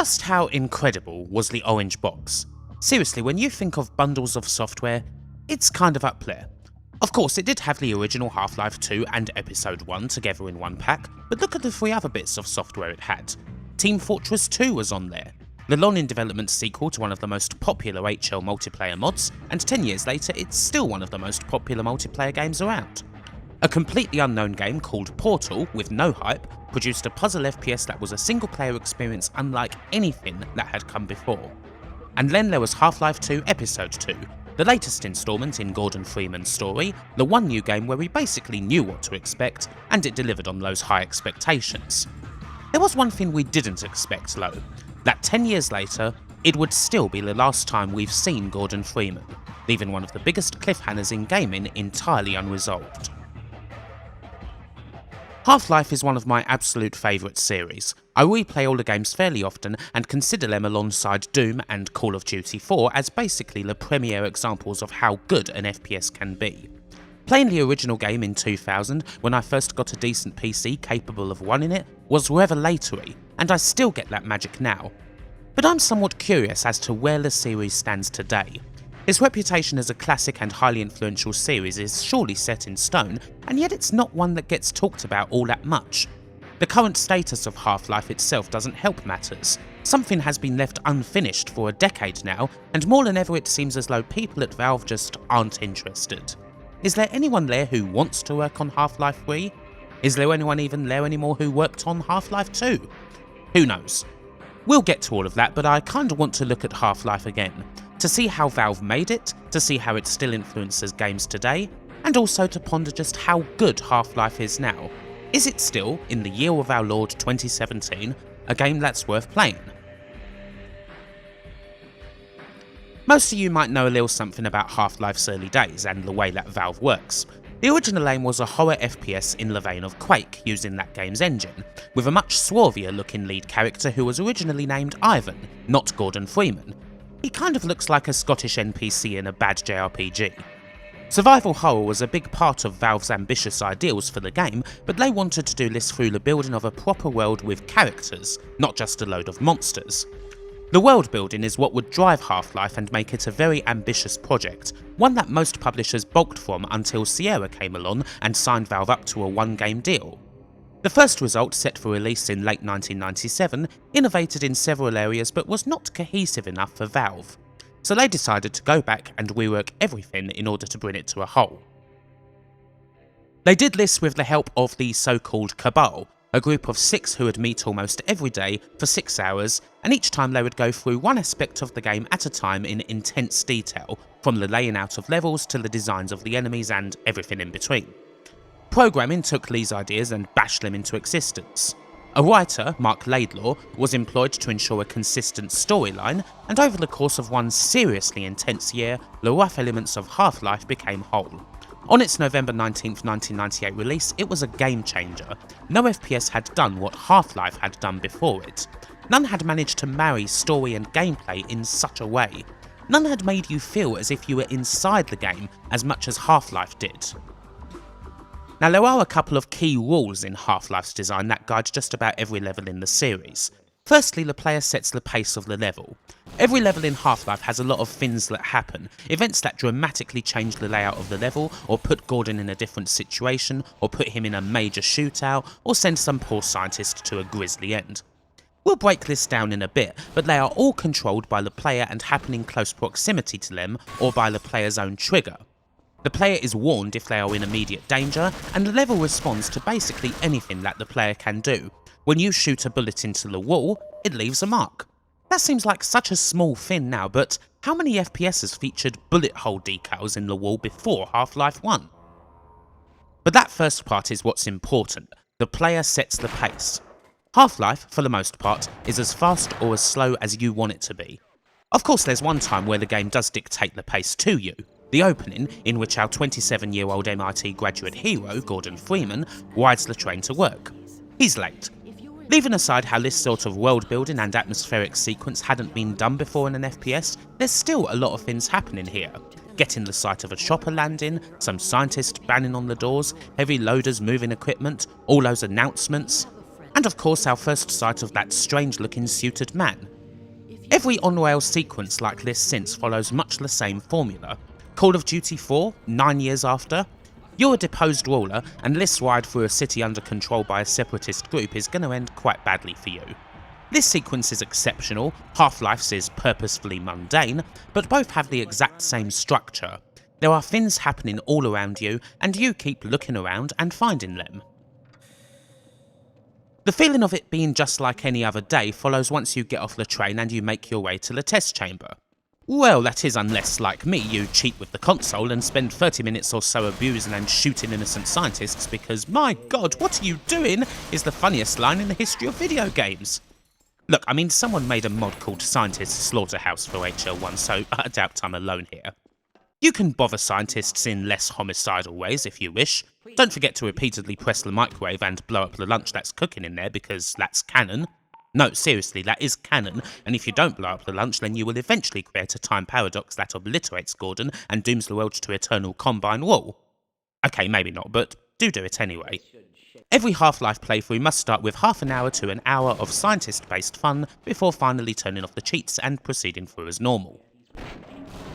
Just how incredible was the orange box? Seriously, when you think of bundles of software, it's kind of up there. Of course, it did have the original Half-Life 2 and Episode 1 together in one pack, but look at the 3 other bits of software it had. Team Fortress 2 was on there, the long-in-development sequel to one of the most popular HL multiplayer mods, and 10 years later it's still one of the most popular multiplayer games around. A completely unknown game called Portal, with no hype, produced a puzzle FPS that was a single-player experience unlike anything that had come before. And then there was Half-Life 2 Episode 2, the latest installment in Gordon Freeman's story, the one new game where we basically knew what to expect, and it delivered on those high expectations. There was one thing we didn't expect though, that 10 years later, it would still be the last time we've seen Gordon Freeman, leaving one of the biggest cliffhangers in gaming entirely unresolved. Half-Life is one of my absolute favourite series. I replay all the games fairly often and consider them alongside Doom and Call of Duty 4 as basically the premier examples of how good an FPS can be. Playing the original game in 2000, when I first got a decent PC capable of running it, was revelatory, and I still get that magic now. But I'm somewhat curious as to where the series stands today. Its reputation as a classic and highly influential series is surely set in stone, and yet it's not one that gets talked about all that much. The current status of Half-Life itself doesn't help matters. Something has been left unfinished for a decade now, and more than ever it seems as though people at Valve just aren't interested. Is there anyone there who wants to work on Half-Life 3? Is there anyone even there anymore who worked on Half-Life 2? Who knows? We'll get to all of that, but I kinda want to look at Half-Life again, to see how Valve made it, to see how it still influences games today, and also to ponder just how good Half-Life is now. Is it still, in the year of our Lord 2017, a game that's worth playing? Most of you might know a little something about Half-Life's early days and the way that Valve works. The original aim was a horror FPS in the vein of Quake, using that game's engine, with a much swarthier looking lead character who was originally named Ivan, not Gordon Freeman. He kind of looks like a Scottish NPC in a bad JRPG. Survival horror was a big part of Valve's ambitious ideals for the game, but they wanted to do this through the building of a proper world with characters, not just a load of monsters. The world building is what would drive Half-Life and make it a very ambitious project, one that most publishers balked from until Sierra came along and signed Valve up to a one-game deal. The first result, set for release in late 1997, innovated in several areas but was not cohesive enough for Valve, so they decided to go back and rework everything in order to bring it to a whole. They did this with the help of the so-called Cabal, a group of 6 who would meet almost every day for 6 hours, and each time they would go through one aspect of the game at a time in intense detail, from the laying out of levels to the designs of the enemies and everything in between. Programming took these ideas and bashed them into existence. A writer, Mark Laidlaw, was employed to ensure a consistent storyline, and over the course of one seriously intense year, the rough elements of Half-Life became whole. On its November 19, 1998 release, it was a game changer. No FPS had done what Half-Life had done before it. None had managed to marry story and gameplay in such a way. None had made you feel as if you were inside the game as much as Half-Life did. Now, there are a couple of key rules in Half-Life's design that guide just about every level in the series. Firstly, the player sets the pace of the level. Every level in Half-Life has a lot of things that happen, events that dramatically change the layout of the level, or put Gordon in a different situation, or put him in a major shootout, or send some poor scientist to a grisly end. We'll break this down in a bit, but they are all controlled by the player and happen in close proximity to them, or by the player's own trigger. The player is warned if they are in immediate danger, and the level responds to basically anything that the player can do. When you shoot a bullet into the wall, it leaves a mark. That seems like such a small thing now, but how many FPSs featured bullet hole decals in the wall before Half-Life 1? But that first part is what's important. The player sets the pace. Half-Life, for the most part, is as fast or as slow as you want it to be. Of course, there's one time where the game does dictate the pace to you. The opening, in which our 27-year-old MIT graduate hero, Gordon Freeman, rides the train to work. He's late. Leaving aside how this sort of world building and atmospheric sequence hadn't been done before in an FPS, there's still a lot of things happening here. Getting the sight of a chopper landing, some scientists banging on the doors, heavy loaders moving equipment, all those announcements, and of course our first sight of that strange looking suited man. Every on-rail sequence like this since follows much the same formula. Call of Duty 4, 9 years after. You're a deposed ruler, and this ride through a city under control by a separatist group is going to end quite badly for you. This sequence is exceptional, Half-Life's is purposefully mundane, but both have the exact same structure. There are things happening all around you, and you keep looking around and finding them. The feeling of it being just like any other day follows once you get off the train and you make your way to the test chamber. Well, that is unless, like me, you cheat with the console and spend 30 minutes or so abusing and shooting innocent scientists because, my god, what are you doing, is the funniest line in the history of video games. Look, I mean, someone made a mod called Scientist Slaughterhouse for HL1, so I doubt I'm alone here. You can bother scientists in less homicidal ways if you wish. Don't forget to repeatedly press the microwave and blow up the lunch that's cooking in there because that's canon. No, seriously, that is canon, and if you don't blow up the lunch then you will eventually create a time paradox that obliterates Gordon and dooms the world to eternal combine wool. Okay, maybe not, but do it anyway. Every Half-Life playthrough must start with half an hour to an hour of scientist-based fun before finally turning off the cheats and proceeding through as normal.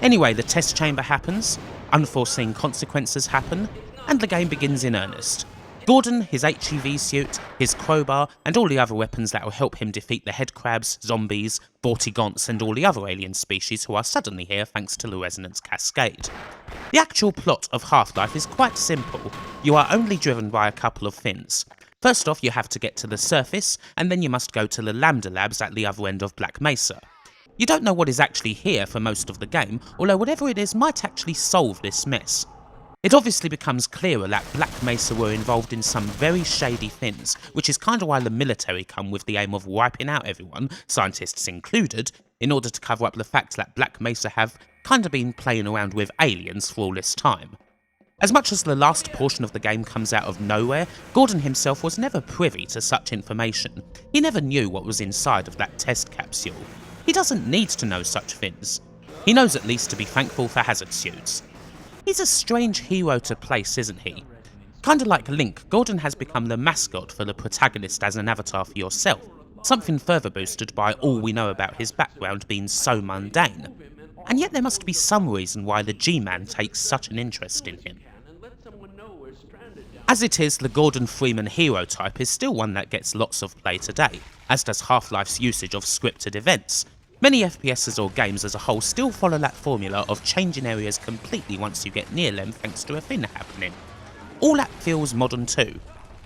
Anyway, the test chamber happens, unforeseen consequences happen, and the game begins in earnest. Gordon, his HEV suit, his crowbar, and all the other weapons that will help him defeat the Headcrabs, Zombies, Vortigaunts, and all the other alien species who are suddenly here thanks to the resonance cascade. The actual plot of Half-Life is quite simple. You are only driven by a couple of things. First off, you have to get to the surface, and then you must go to the Lambda Labs at the other end of Black Mesa. You don't know what is actually here for most of the game, although whatever it is might actually solve this mess. It obviously becomes clearer that Black Mesa were involved in some very shady things, which is kinda why the military come with the aim of wiping out everyone, scientists included, in order to cover up the fact that Black Mesa have kinda been playing around with aliens for all this time. As much as the last portion of the game comes out of nowhere, Gordon himself was never privy to such information. He never knew what was inside of that test capsule. He doesn't need to know such things. He knows at least to be thankful for hazard suits. He's a strange hero to place, isn't he? Kinda like Link, Gordon has become the mascot for the protagonist as an avatar for yourself, something further boosted by all we know about his background being so mundane. And yet there must be some reason why the G-Man takes such an interest in him. As it is, the Gordon Freeman hero type is still one that gets lots of play today, as does Half-Life's usage of scripted events. Many FPSs or games as a whole still follow that formula of changing areas completely once you get near them thanks to a thing happening. All that feels modern too.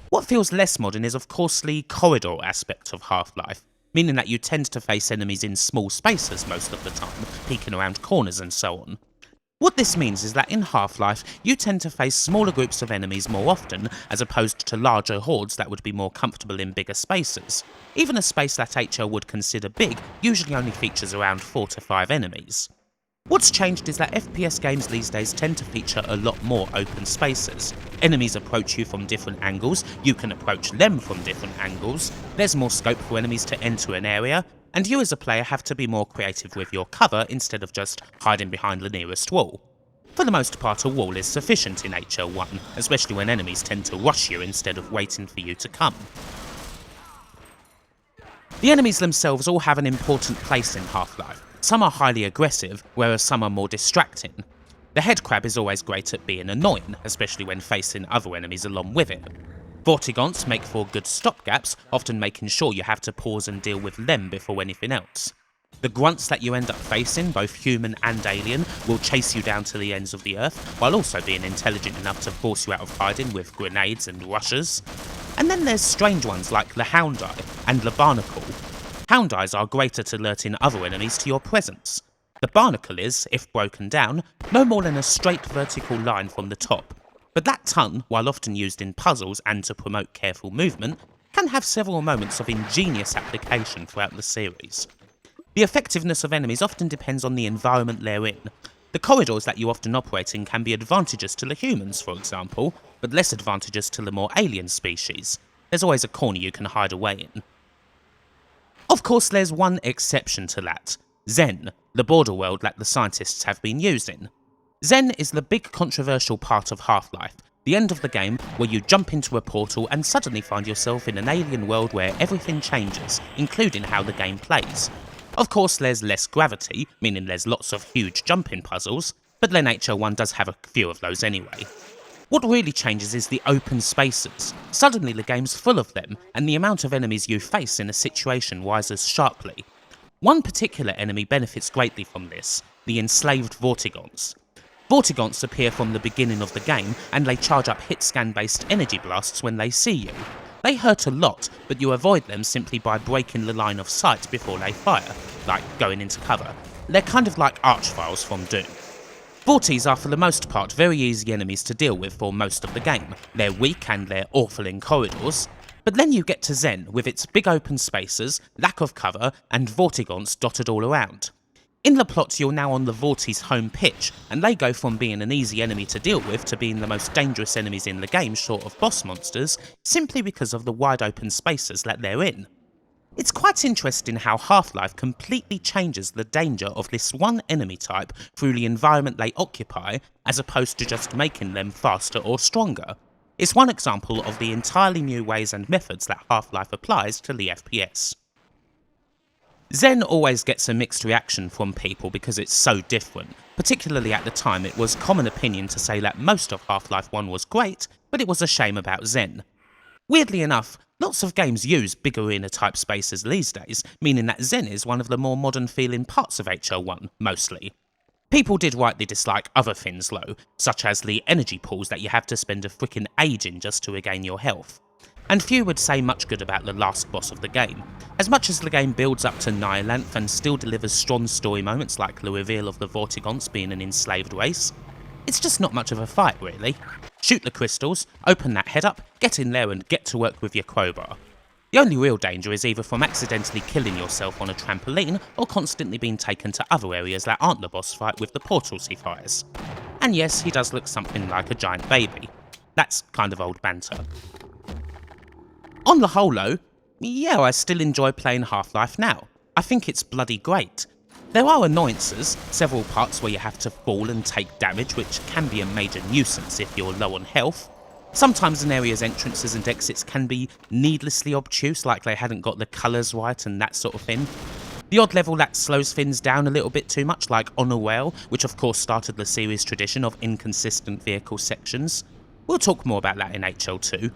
What feels less modern is of course the corridor aspect of Half-Life, meaning that you tend to face enemies in small spaces most of the time, peeking around corners and so on. What this means is that in Half-Life, you tend to face smaller groups of enemies more often, as opposed to larger hordes that would be more comfortable in bigger spaces. Even a space that HL would consider big usually only features around 4 to 5 enemies. What's changed is that FPS games these days tend to feature a lot more open spaces. Enemies approach you from different angles, you can approach them from different angles, there's more scope for enemies to enter an area, and you as a player have to be more creative with your cover instead of just hiding behind the nearest wall. For the most part, a wall is sufficient in HL1, especially when enemies tend to rush you instead of waiting for you to come. The enemies themselves all have an important place in Half-Life. Some are highly aggressive, whereas some are more distracting. The Headcrab is always great at being annoying, especially when facing other enemies along with it. Vortigaunts make for good stopgaps, often making sure you have to pause and deal with them before anything else. The grunts that you end up facing, both human and alien, will chase you down to the ends of the earth, while also being intelligent enough to force you out of hiding with grenades and rushes. And then there's strange ones like the Hound Eye and the Barnacle. Hound Eyes are great at alerting other enemies to your presence. The Barnacle is, if broken down, no more than a straight vertical line from the top. But that tongue, while often used in puzzles and to promote careful movement, can have several moments of ingenious application throughout the series. The effectiveness of enemies often depends on the environment they're in. The corridors that you often operate in can be advantageous to the humans, for example, but less advantageous to the more alien species. There's always a corner you can hide away in. Of course, there's one exception to that: Zen, the border world that the scientists have been using. Zen is the big controversial part of Half-Life, the end of the game where you jump into a portal and suddenly find yourself in an alien world where everything changes, including how the game plays. Of course there's less gravity, meaning there's lots of huge jumping puzzles, but then HL1 does have a few of those anyway. What really changes is the open spaces. Suddenly the game's full of them, and the amount of enemies you face in a situation rises sharply. One particular enemy benefits greatly from this, the Enslaved Vortigaunts. Vortigaunts appear from the beginning of the game, and they charge up hit scan based energy blasts when they see you. They hurt a lot, but you avoid them simply by breaking the line of sight before they fire, like going into cover. They're kind of like archviles from Doom. Vorties are for the most part very easy enemies to deal with for most of the game. They're weak and they're awful in corridors. But then you get to Zen with its big open spaces, lack of cover, and Vortigaunts dotted all around. In the plot you're now on the Vorties' home pitch, and they go from being an easy enemy to deal with to being the most dangerous enemies in the game short of boss monsters, simply because of the wide open spaces that they're in. It's quite interesting how Half-Life completely changes the danger of this one enemy type through the environment they occupy, as opposed to just making them faster or stronger. It's one example of the entirely new ways and methods that Half-Life applies to the FPS. Zen always gets a mixed reaction from people because it's so different. Particularly at the time, it was common opinion to say that most of Half-Life 1 was great, but it was a shame about Zen. Weirdly enough, lots of games use big arena type spaces these days, meaning that Zen is one of the more modern feeling parts of HL1, mostly. People did rightly dislike other things though, such as the energy pools that you have to spend a frickin' age in just to regain your health. And few would say much good about the last boss of the game. As much as the game builds up to Nihilanthe and still delivers strong story moments like the reveal of the Vortigaunts being an enslaved race, it's just not much of a fight really. Shoot the crystals, open that head up, get in there and get to work with your crowbar. The only real danger is either from accidentally killing yourself on a trampoline or constantly being taken to other areas that aren't the boss fight with the portals he fires. And yes, he does look something like a giant baby. That's kind of old banter. On the whole though, yeah, I still enjoy playing Half-Life now. I think it's bloody great. There are annoyances, several parts where you have to fall and take damage, which can be a major nuisance if you're low on health. Sometimes an area's entrances and exits can be needlessly obtuse, like they hadn't got the colours right and that sort of thing. The odd level that slows things down a little bit too much, like On a Rail, which of course started the series' tradition of inconsistent vehicle sections. We'll talk more about that in HL2.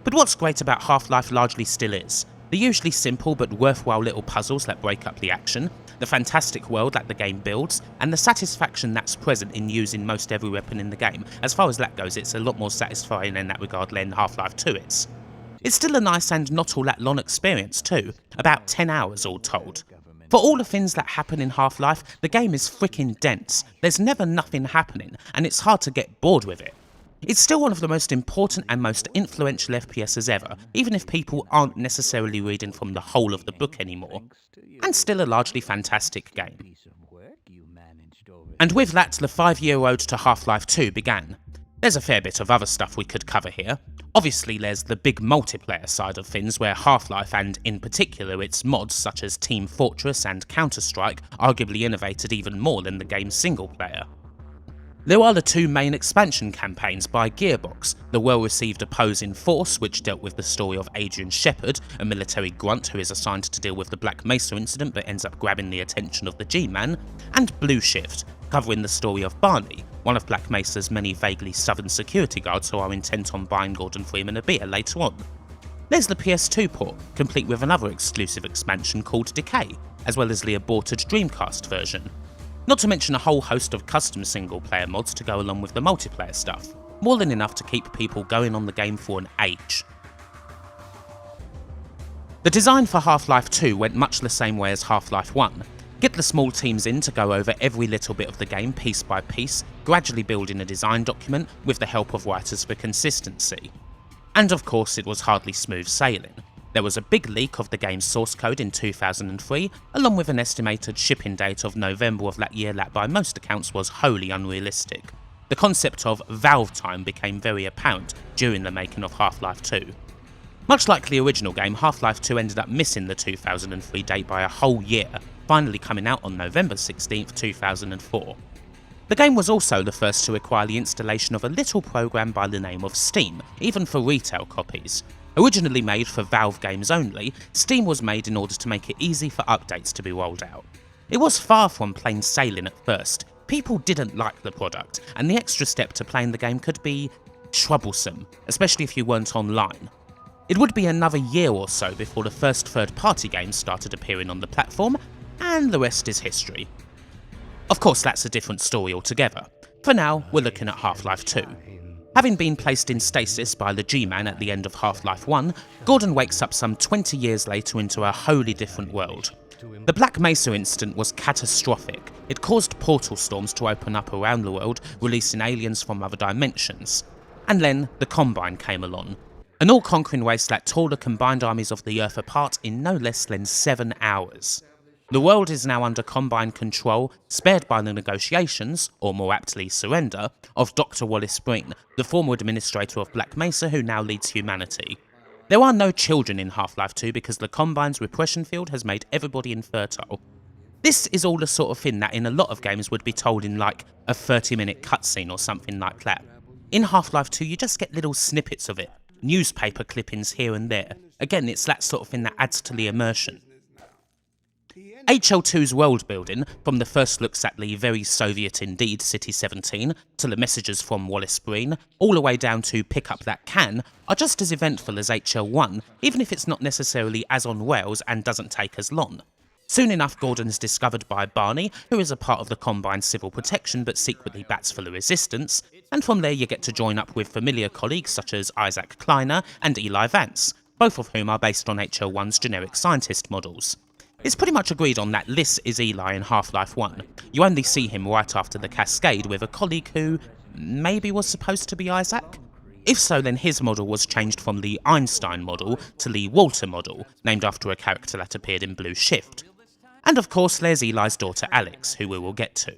But what's great about Half-Life largely still is the usually simple but worthwhile little puzzles that break up the action, the fantastic world that the game builds, and the satisfaction that's present in using most every weapon in the game. As far as that goes, it's a lot more satisfying in that regard than Half-Life 2 is. It's still a nice and not all that long experience too, about 10 hours all told. For all the things that happen in Half-Life, the game is freaking dense, there's never nothing happening, and it's hard to get bored with it. It's still one of the most important and most influential FPSs ever, even if people aren't necessarily reading from the whole of the book anymore, and still a largely fantastic game. And with that, the 5-year road to Half-Life 2 began. There's a fair bit of other stuff we could cover here. Obviously there's the big multiplayer side of things where Half-Life and in particular its mods such as Team Fortress and Counter-Strike arguably innovated even more than the game's single player. There are the two main expansion campaigns by Gearbox, the well-received Opposing Force, which dealt with the story of Adrian Shepard, a military grunt who is assigned to deal with the Black Mesa incident but ends up grabbing the attention of the G-Man, and Blue Shift, covering the story of Barney, one of Black Mesa's many vaguely southern security guards who are intent on buying Gordon Freeman a beer later on. There's the PS2 port, complete with another exclusive expansion called Decay, as well as the aborted Dreamcast version. Not to mention a whole host of custom single-player mods to go along with the multiplayer stuff, more than enough to keep people going on the game for an age. The design for Half-Life 2 went much the same way as Half-Life 1. Get the small teams in to go over every little bit of the game piece by piece, gradually building a design document with the help of writers for consistency. And of course it was hardly smooth sailing. There was a big leak of the game's source code in 2003, along with an estimated shipping date of November of that year that by most accounts was wholly unrealistic. The concept of Valve time became very apparent during the making of Half-Life 2. Much like the original game, Half-Life 2 ended up missing the 2003 date by a whole year, finally coming out on November 16, 2004. The game was also the first to require the installation of a little program by the name of Steam, even for retail copies. Originally made for Valve games only, Steam was made in order to make it easy for updates to be rolled out. It was far from plain sailing at first. People didn't like the product, and the extra step to playing the game could be troublesome, especially if you weren't online. It would be another year or so before the first third-party games started appearing on the platform, and the rest is history. Of course, that's a different story altogether. For now, we're looking at Half-Life 2. Having been placed in stasis by the G-Man at the end of Half-Life 1, Gordon wakes up some 20 years later into a wholly different world. The Black Mesa incident was catastrophic. It caused portal storms to open up around the world, releasing aliens from other dimensions. And then the Combine came along. An all-conquering race that tore the combined armies of the Earth apart in no less than 7 hours. The world is now under Combine control, spared by the negotiations, or more aptly surrender, of Dr. Wallace Breen, the former administrator of Black Mesa who now leads humanity. There are no children in Half-Life 2 because the Combine's repression field has made everybody infertile. This is all the sort of thing that in a lot of games would be told in like a 30-minute cutscene or something like that. In Half-Life 2 you just get little snippets of it, newspaper clippings here and there. Again, it's that sort of thing that adds to the immersion. HL2's world building, from the first looks at the very Soviet indeed City 17, to the messages from Wallace Breen, all the way down to pick up that can, are just as eventful as HL1, even if it's not necessarily as on rails and doesn't take as long. Soon enough, Gordon's discovered by Barney, who is a part of the Combine's civil protection but secretly bats for the resistance, and from there you get to join up with familiar colleagues such as Isaac Kleiner and Eli Vance, both of whom are based on HL1's generic scientist models. It's pretty much agreed on that this is Eli in Half-Life 1. You only see him right after the cascade with a colleague who maybe was supposed to be Isaac? If so, then his model was changed from the Einstein model to the Walter model, named after a character that appeared in Blue Shift. And of course there's Eli's daughter Alex, who we will get to.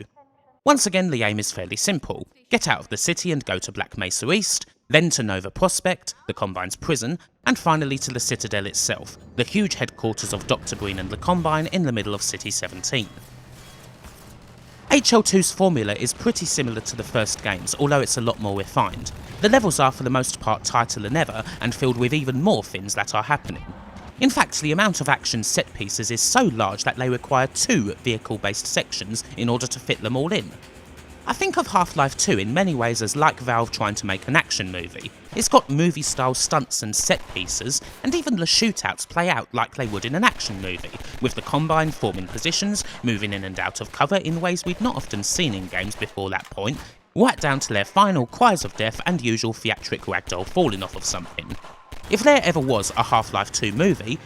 Once again, the aim is fairly simple. Get out of the city and go to Black Mesa East, then to Nova Prospect, the Combine's prison, and finally to the Citadel itself, the huge headquarters of Dr. Breen and the Combine in the middle of City 17. HL2's formula is pretty similar to the first games, although it's a lot more refined. The levels are for the most part tighter than ever and filled with even more things that are happening. In fact, the amount of action set pieces is so large that they require 2 vehicle-based sections in order to fit them all in. I think of Half-Life 2 in many ways as like Valve trying to make an action movie. It's got movie-style stunts and set pieces, and even the shootouts play out like they would in an action movie, with the Combine forming positions, moving in and out of cover in ways we'd not often seen in games before that point, right down to their final cries of death and usual theatric ragdoll falling off of something. If there ever was a Half-Life 2 movie,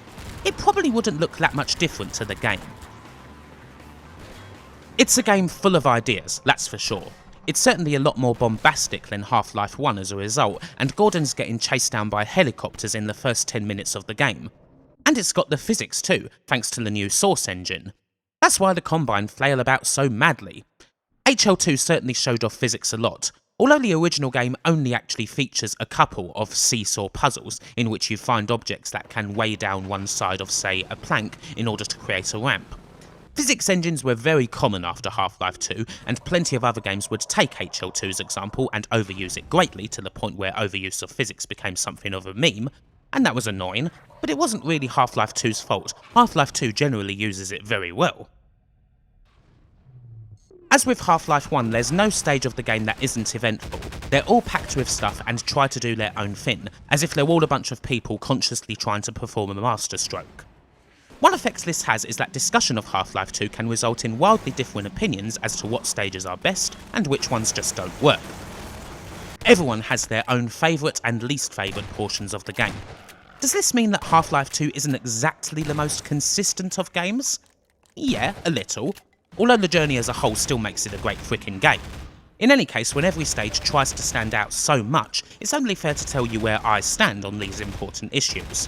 it probably wouldn't look that much different to the game. It's a game full of ideas, that's for sure. It's certainly a lot more bombastic than Half-Life 1 as a result, and Gordon's getting chased down by helicopters in the first 10 minutes of the game. And it's got the physics too, thanks to the new Source engine. That's why the Combine flail about so madly. HL2 certainly showed off physics a lot, although the original game only actually features a couple of seesaw puzzles in which you find objects that can weigh down one side of, say, a plank in order to create a ramp. Physics engines were very common after Half-Life 2, and plenty of other games would take HL2's example and overuse it greatly to the point where overuse of physics became something of a meme, and that was annoying, but it wasn't really Half-Life 2's fault. Half-Life 2 generally uses it very well. As with Half-Life 1, there's no stage of the game that isn't eventful. They're all packed with stuff and try to do their own thing, as if they're all a bunch of people consciously trying to perform a masterstroke. One effect this has is that discussion of Half-Life 2 can result in wildly different opinions as to what stages are best and which ones just don't work. Everyone has their own favourite and least favourite portions of the game. Does this mean that Half-Life 2 isn't exactly the most consistent of games? Yeah, a little, although the journey as a whole still makes it a great frickin' game. In any case, when every stage tries to stand out so much, it's only fair to tell you where I stand on these important issues.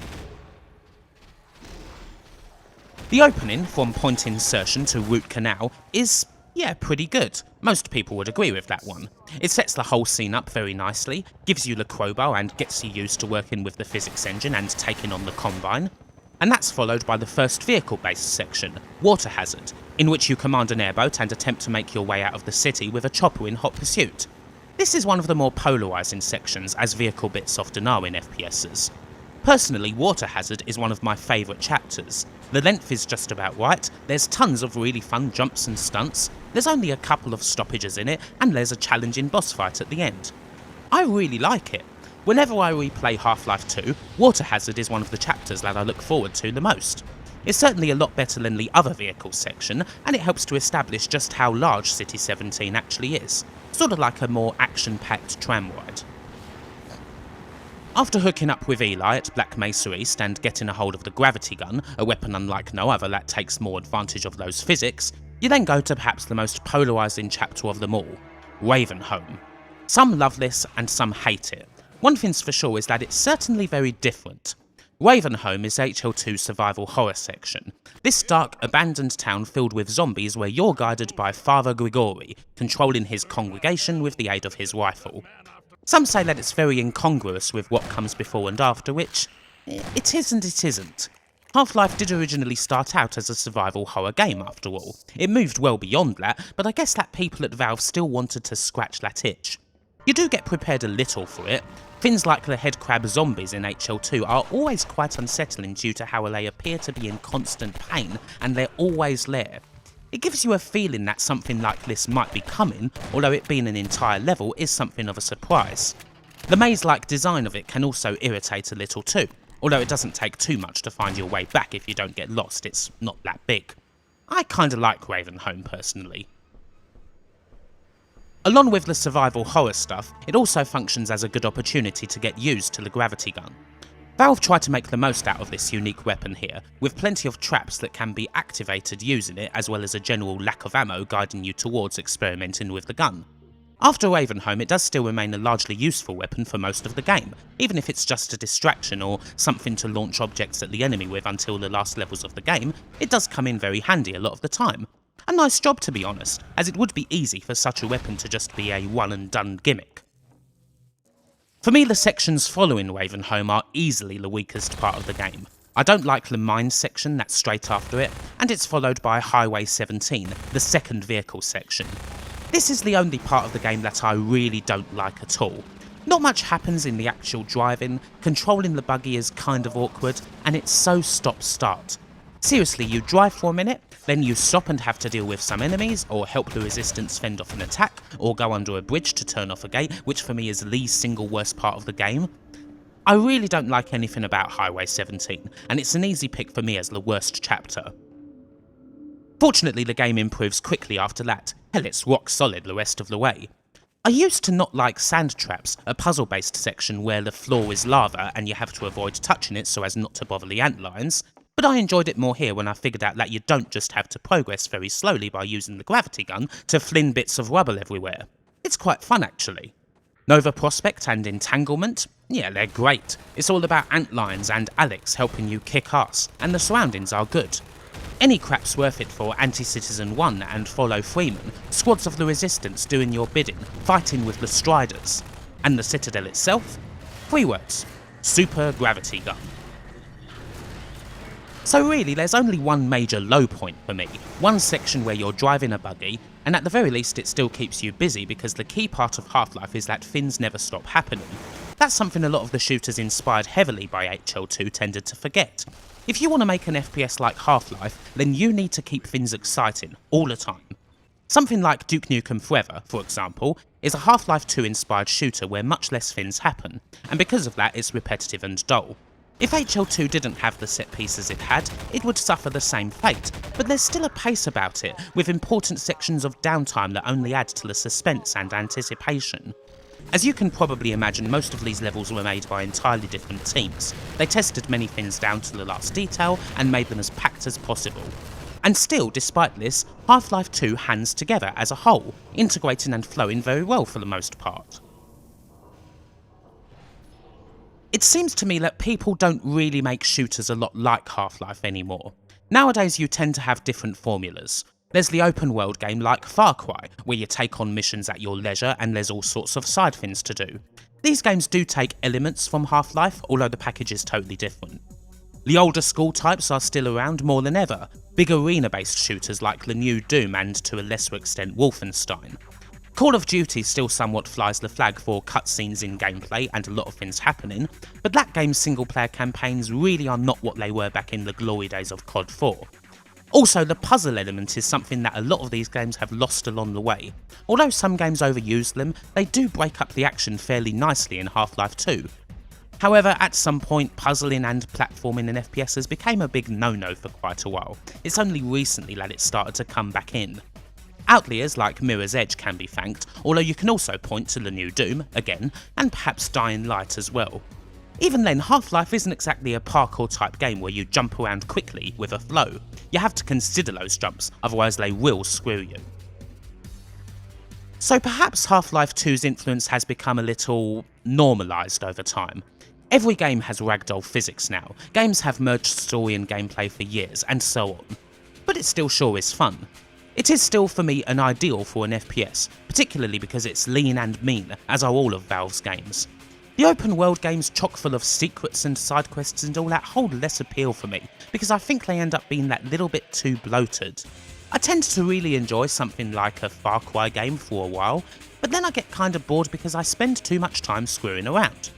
The opening, from point insertion to root canal, is, yeah, pretty good. Most people would agree with that one. It sets the whole scene up very nicely, gives you the crowbar and gets you used to working with the physics engine and taking on the Combine. And that's followed by the first vehicle-based section, Water Hazard, in which you command an airboat and attempt to make your way out of the city with a chopper in hot pursuit. This is one of the more polarising sections, as vehicle bits often are in FPSs. Personally, Water Hazard is one of my favourite chapters. The length is just about right, there's tons of really fun jumps and stunts, there's only a couple of stoppages in it, and there's a challenging boss fight at the end. I really like it. Whenever I replay Half-Life 2, Water Hazard is one of the chapters that I look forward to the most. It's certainly a lot better than the other vehicles section, and it helps to establish just how large City 17 actually is, sort of like a more action-packed tram ride. After hooking up with Eli at Black Mesa East and getting a hold of the gravity gun, a weapon unlike no other that takes more advantage of those physics, you then go to perhaps the most polarising chapter of them all, Ravenholm. Some love this and some hate it. One thing's for sure is that it's certainly very different. Ravenholm is HL2's survival horror section. This dark, abandoned town filled with zombies where you're guided by Father Grigori, controlling his congregation with the aid of his rifle. Some say that it's very incongruous with what comes before and after, which it is and it isn't. Half-Life did originally start out as a survival horror game after all. It moved well beyond that, but I guess that people at Valve still wanted to scratch that itch. You do get prepared a little for it. Things like the Headcrab Zombies in HL2 are always quite unsettling due to how they appear to be in constant pain, and they're always there. It gives you a feeling that something like this might be coming, although it being an entire level is something of a surprise. The maze-like design of it can also irritate a little too, although it doesn't take too much to find your way back if you don't get lost, it's not that big. I kinda like Ravenholm personally. Along with the survival horror stuff, it also functions as a good opportunity to get used to the gravity gun. Valve tried to make the most out of this unique weapon here, with plenty of traps that can be activated using it, as well as a general lack of ammo guiding you towards experimenting with the gun. After Ravenholm, it does still remain a largely useful weapon for most of the game, even if it's just a distraction or something to launch objects at the enemy with until the last levels of the game. It does come in very handy a lot of the time. A nice job, to be honest, as it would be easy for such a weapon to just be a one and done gimmick. For me, the sections following Ravenholm are easily the weakest part of the game. I don't like the mines section that's straight after it, and it's followed by Highway 17, the second vehicle section. This is the only part of the game that I really don't like at all. Not much happens in the actual driving, controlling the buggy is kind of awkward, and it's so stop-start. Seriously, you drive for a minute, then you stop and have to deal with some enemies, or help the resistance fend off an attack, or go under a bridge to turn off a gate, which for me is the single worst part of the game. I really don't like anything about Highway 17, and it's an easy pick for me as the worst chapter. Fortunately, the game improves quickly after that. Hell, it's rock solid the rest of the way. I used to not like Sand Traps, a puzzle-based section where the floor is lava and you have to avoid touching it so as not to bother the antlions, but I enjoyed it more here when I figured out that you don't just have to progress very slowly by using the gravity gun to fling bits of rubble everywhere. It's quite fun actually. Nova Prospect and Entanglement? Yeah, they're great. It's all about antlions and Alex helping you kick ass, and the surroundings are good. Any crap's worth it for Anti-Citizen 1 and Follow Freeman, squads of the Resistance doing your bidding, fighting with the Striders. And the Citadel itself? 3 words. Super Gravity Gun. So really, there's only one major low point for me, one section where you're driving a buggy, and at the very least it still keeps you busy because the key part of Half-Life is that things never stop happening. That's something a lot of the shooters inspired heavily by HL2 tended to forget. If you want to make an FPS like Half-Life, then you need to keep things exciting, all the time. Something like Duke Nukem Forever, for example, is a Half-Life 2 inspired shooter where much less things happen, and because of that it's repetitive and dull. If HL2 didn't have the set pieces it had, it would suffer the same fate, but there's still a pace about it, with important sections of downtime that only add to the suspense and anticipation. As you can probably imagine, most of these levels were made by entirely different teams. They tested many things down to the last detail and made them as packed as possible. And still, despite this, Half-Life 2 hands together as a whole, integrating and flowing very well for the most part. It seems to me that people don't really make shooters a lot like Half-Life anymore. Nowadays you tend to have different formulas. There's the open world game like Far Cry, where you take on missions at your leisure and there's all sorts of side things to do. These games do take elements from Half-Life, although the package is totally different. The older school types are still around more than ever, big arena-based shooters like the new Doom and to a lesser extent Wolfenstein. Call of Duty still somewhat flies the flag for cutscenes in gameplay and a lot of things happening, but that game's single player campaigns really are not what they were back in the glory days of COD 4. Also, the puzzle element is something that a lot of these games have lost along the way. Although some games overuse them, they do break up the action fairly nicely in Half-Life 2. However, at some point, puzzling and platforming in FPSs became a big no-no for quite a while. It's only recently that it started to come back in. Outliers like Mirror's Edge can be thanked, although you can also point to the new Doom, again, and perhaps Dying Light as well. Even then, Half-Life isn't exactly a parkour type game where you jump around quickly with a flow. You have to consider those jumps, otherwise they will screw you. So perhaps Half-Life 2's influence has become a little normalised over time. Every game has ragdoll physics now, games have merged story and gameplay for years, and so on. But it still sure is fun. It is still for me an ideal for an FPS, particularly because it's lean and mean, as are all of Valve's games. The open world games chock full of secrets and side quests and all that hold less appeal for me, because I think they end up being that little bit too bloated. I tend to really enjoy something like a Far Cry game for a while, but then I get kinda bored because I spend too much time screwing around.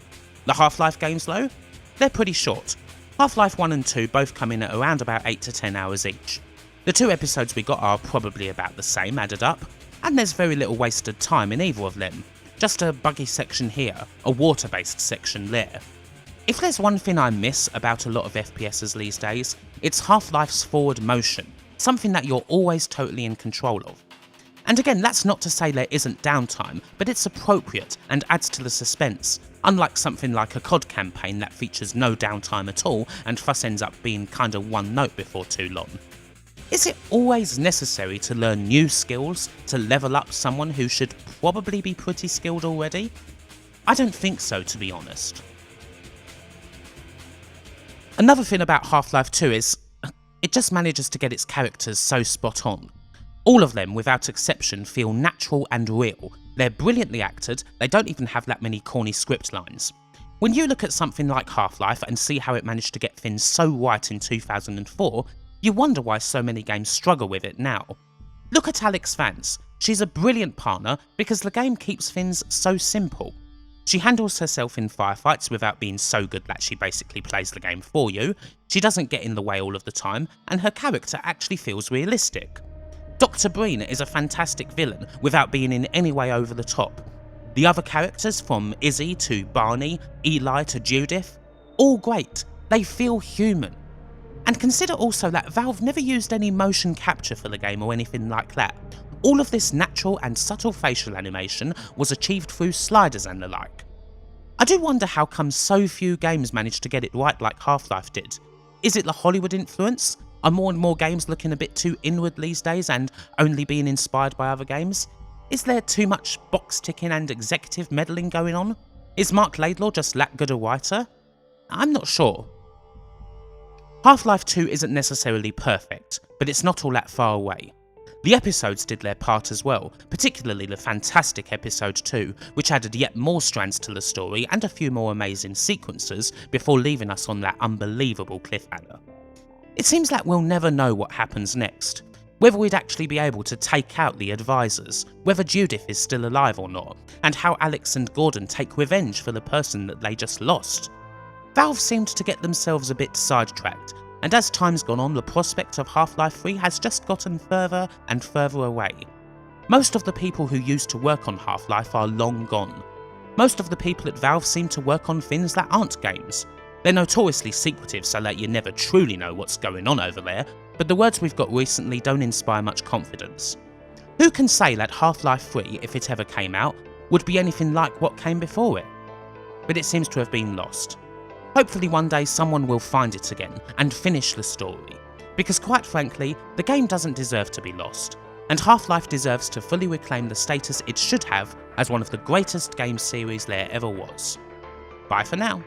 The Half-Life games though? They're pretty short. Half-Life 1 and 2 both come in at around about 8 to 10 hours each. The 2 episodes we got are probably about the same added up, and there's very little wasted time in either of them. Just a buggy section here, a water-based section there. If there's one thing I miss about a lot of FPSs these days, it's Half-Life's forward motion, something that you're always totally in control of. And again, that's not to say there isn't downtime, but it's appropriate and adds to the suspense, unlike something like a COD campaign that features no downtime at all and thus ends up being kinda one note before too long. Is it always necessary to learn new skills to level up someone who should probably be pretty skilled already? I don't think so, to be honest. Another thing about Half-Life 2 is, it just manages to get its characters so spot on. All of them, without exception, feel natural and real. They're brilliantly acted, they don't even have that many corny script lines. When you look at something like Half-Life and see how it managed to get things so right in 2004, you wonder why so many games struggle with it now. Look at Alex Vance. She's a brilliant partner because the game keeps things so simple. She handles herself in firefights without being so good that she basically plays the game for you, she doesn't get in the way all of the time, and her character actually feels realistic. Dr. Breen is a fantastic villain without being in any way over the top. The other characters, from Izzy to Barney, Eli to Judith, all great. They feel human. And consider also that Valve never used any motion capture for the game or anything like that. All of this natural and subtle facial animation was achieved through sliders and the like. I do wonder how come so few games managed to get it right like Half-Life did. Is it the Hollywood influence? Are more and more games looking a bit too inward these days and only being inspired by other games? Is there too much box ticking and executive meddling going on? Is Mark Laidlaw just that good a writer? I'm not sure. Half-Life 2 isn't necessarily perfect, but it's not all that far away. The episodes did their part as well, particularly the fantastic episode 2, which added yet more strands to the story and a few more amazing sequences before leaving us on that unbelievable cliffhanger. It seems like we'll never know what happens next, whether we'd actually be able to take out the advisors, whether Judith is still alive or not, and how Alex and Gordon take revenge for the person that they just lost. Valve seemed to get themselves a bit sidetracked, and as time's gone on, the prospect of Half-Life 3 has just gotten further and further away. Most of the people who used to work on Half-Life are long gone. Most of the people at Valve seem to work on things that aren't games. They're notoriously secretive so that you never truly know what's going on over there, but the words we've got recently don't inspire much confidence. Who can say that Half-Life 3, if it ever came out, would be anything like what came before it? But it seems to have been lost. Hopefully one day someone will find it again and finish the story, because quite frankly, the game doesn't deserve to be lost, and Half-Life deserves to fully reclaim the status it should have as one of the greatest game series there ever was. Bye for now.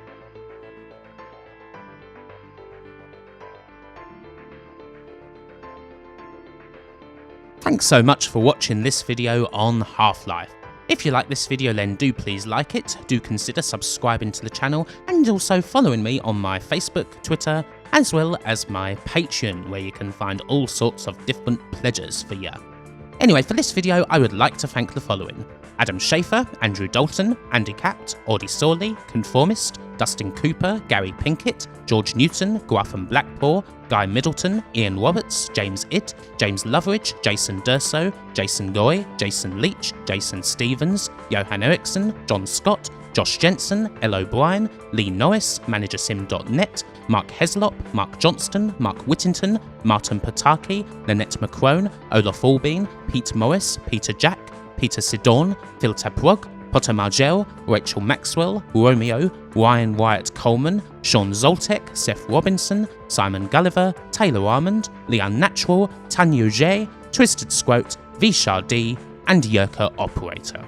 Thanks so much for watching this video on Half-Life. If you like this video then do please like it, do consider subscribing to the channel and also following me on my Facebook, Twitter, as well as my Patreon where you can find all sorts of different pledges for you. Anyway, for this video, I would like to thank the following: Adam Schaefer, Andrew Dalton, Andy Capt, Audie Sawley, Conformist, Dustin Cooper, Gary Pinkett, George Newton, Guatham Blackpool, Guy Middleton, Ian Roberts, James Idd, James Loveridge, Jason Durso, Jason Goy, Jason Leach, Jason Stevens, Johan Eriksson, John Scott, Josh Jensen, L. O'Brien, Lee Norris, ManagerSim.net, Mark Heslop, Mark Johnston, Mark Whittington, Martin Pataki, Nanette McCrone, Olaf Albeen, Pete Morris, Peter Jack, Peter Sidorn, Phil Taprog, Potter Margell, Rachel Maxwell, Romeo, Ryan Wyatt Coleman, Sean Zoltek, Seth Robinson, Simon Gulliver, Taylor Armand, Leon Natural, Tanya J, Twisted Squote, Vishar D, and Yerka Operator.